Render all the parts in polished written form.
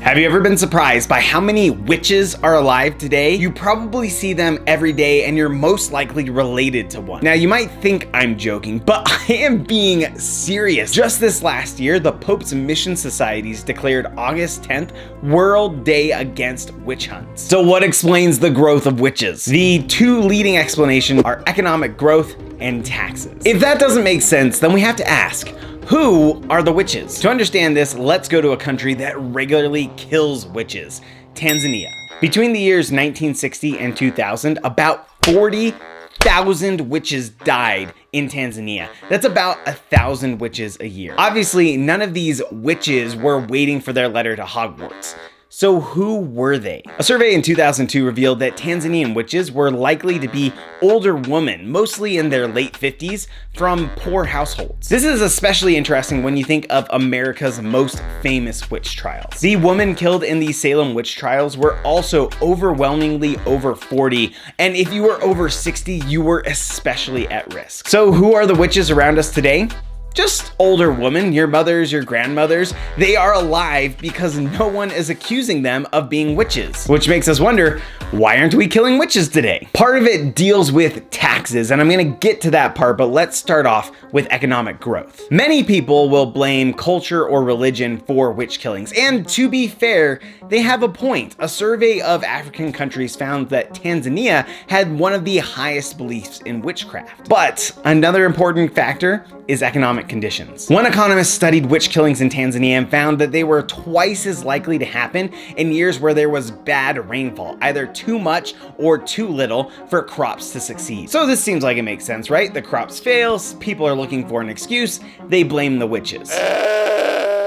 Have you ever been surprised by how many witches are alive today? You probably see them every day and you're most likely related to one. Now you might think I'm joking, but I am being serious. Just this last year, the Pope's Mission Societies declared August 10th World Day Against Witch Hunts. So what explains the growth of witches? The two leading explanations are economic growth and taxes. If that doesn't make sense, then we have to ask, who are the witches? To understand this, let's go to a country that regularly kills witches, Tanzania. Between the years 1960 and 2000, about 40,000 witches died in Tanzania. That's about 1,000 witches a year. Obviously, none of these witches were waiting for their letter to Hogwarts. So who were they? A survey in 2002 revealed that Tanzanian witches were likely to be older women, mostly in their late 50s, from poor households. This is especially interesting when you think of America's most famous witch trials. The women killed in the Salem witch trials were also overwhelmingly over 40, and if you were over 60, you were especially at risk. So who are the witches around us today? Just older women, your mothers, your grandmothers. They are alive because no one is accusing them of being witches. Which makes us wonder, why aren't we killing witches today? Part of it deals with taxes, and I'm gonna get to that part, but let's start off with economic growth. Many people will blame culture or religion for witch killings, and to be fair, they have a point. A survey of African countries found that Tanzania had one of the highest beliefs in witchcraft. But another important factor is economic conditions. One economist studied witch killings in Tanzania and found that they were twice as likely to happen in years where there was bad rainfall, either too much or too little for crops to succeed. So this seems like it makes sense, right? The crops fail, people are looking for an excuse, they blame the witches.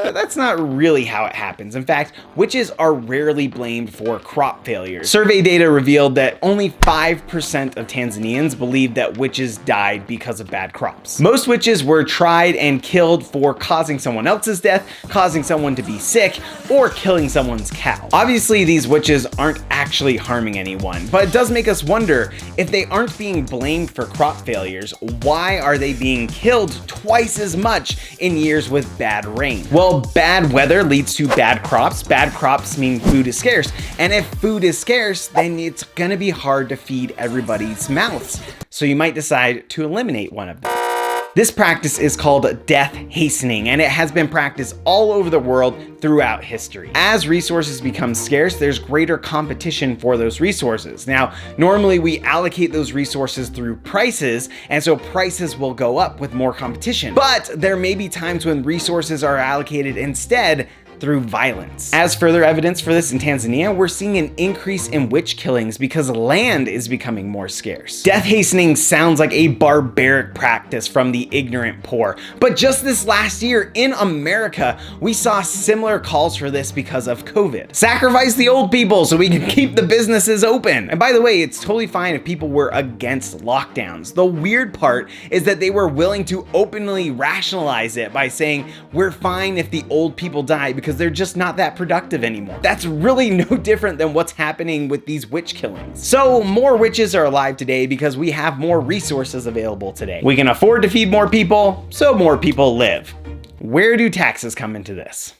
But that's not really how it happens. In fact, witches are rarely blamed for crop failures. Survey data revealed that only 5% of Tanzanians believe that witches died because of bad crops. Most witches were tried and killed for causing someone else's death, causing someone to be sick, or killing someone's cow. Obviously, these witches aren't actually harming anyone, but it does make us wonder, if they aren't being blamed for crop failures, why are they being killed twice as much in years with bad rain? Well, bad weather leads to bad crops. Bad crops mean food is scarce. And if food is scarce, then it's gonna be hard to feed everybody's mouths. So you might decide to eliminate one of them. This practice is called death hastening, and it has been practiced all over the world throughout history. As resources become scarce, there's greater competition for those resources. Now, normally we allocate those resources through prices, and so prices will go up with more competition. But there may be times when resources are allocated instead through violence. As further evidence for this in Tanzania, we're seeing an increase in witch killings because land is becoming more scarce. Death hastening sounds like a barbaric practice from the ignorant poor, but just this last year in America, we saw similar calls for this because of COVID. Sacrifice the old people so we can keep the businesses open. And by the way, it's totally fine if people were against lockdowns. The weird part is that they were willing to openly rationalize it by saying, we're fine if the old people die because they're just not that productive anymore. That's really no different than what's happening with these witch killings. So more witches are alive today because we have more resources available today. We can afford to feed more people, so more people live. Where do taxes come into this?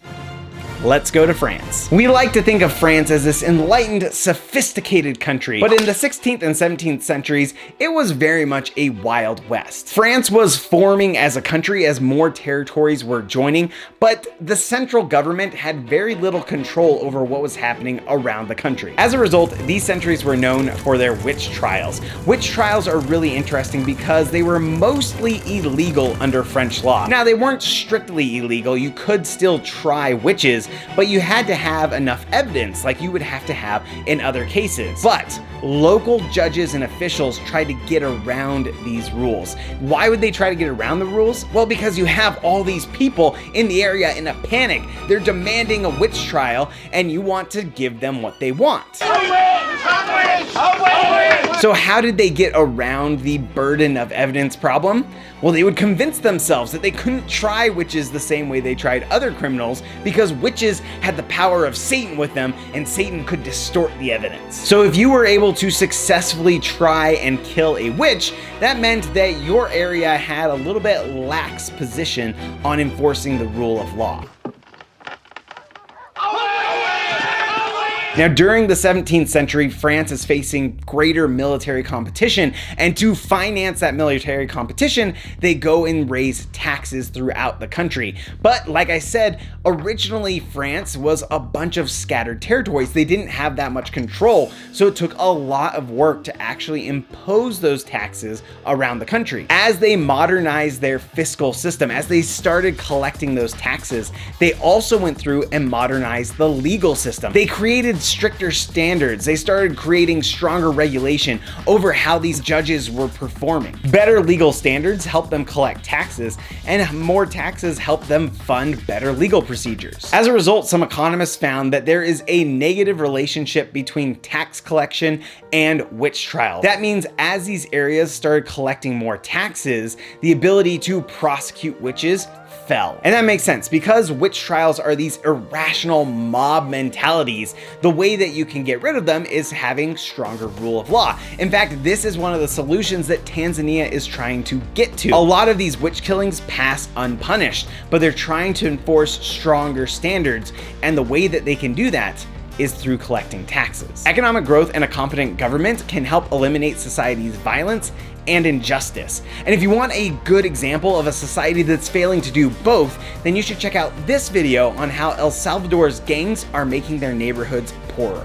Let's go to France. We like to think of France as this enlightened, sophisticated country, but in the 16th and 17th centuries, it was very much a Wild West. France was forming as a country as more territories were joining, but the central government had very little control over what was happening around the country. As a result, these centuries were known for their witch trials. Witch trials are really interesting because they were mostly illegal under French law. Now, they weren't strictly illegal. You could still try witches, but you had to have enough evidence like you would have to have in other cases. But local judges and officials tried to get around these rules. Why would they try to get around the rules? Well, because you have all these people in the area in a panic. They're demanding a witch trial, and you want to give them what they want. So how did they get around the burden of evidence problem? Well, they would convince themselves that they couldn't try witches the same way they tried other criminals because witches had the power of Satan with them, and Satan could distort the evidence. So if you were able to successfully try and kill a witch, that meant that your area had a little bit lax position on enforcing the rule of law. Now, during the 17th century, France is facing greater military competition, and to finance that military competition, they go and raise taxes throughout the country. But like I said, originally France was a bunch of scattered territories. They didn't have that much control, so it took a lot of work to actually impose those taxes around the country. As they modernized their fiscal system, as they started collecting those taxes, they also went through and modernized the legal system. They created stricter standards. They started creating stronger regulation over how these judges were performing. Better legal standards helped them collect taxes, and more taxes helped them fund better legal procedures. As a result, some economists found that there is a negative relationship between tax collection and witch trials. That means as these areas started collecting more taxes, the ability to prosecute witches fell. And that makes sense because witch trials are these irrational mob mentalities. The way that you can get rid of them is having stronger rule of law. In fact, this is one of the solutions that Tanzania is trying to get to. A lot of these witch killings pass unpunished, but they're trying to enforce stronger standards, and the way that they can do that is through collecting taxes. Economic growth and a competent government can help eliminate society's violence and injustice. And if you want a good example of a society that's failing to do both, then you should check out this video on how El Salvador's gangs are making their neighborhoods poorer.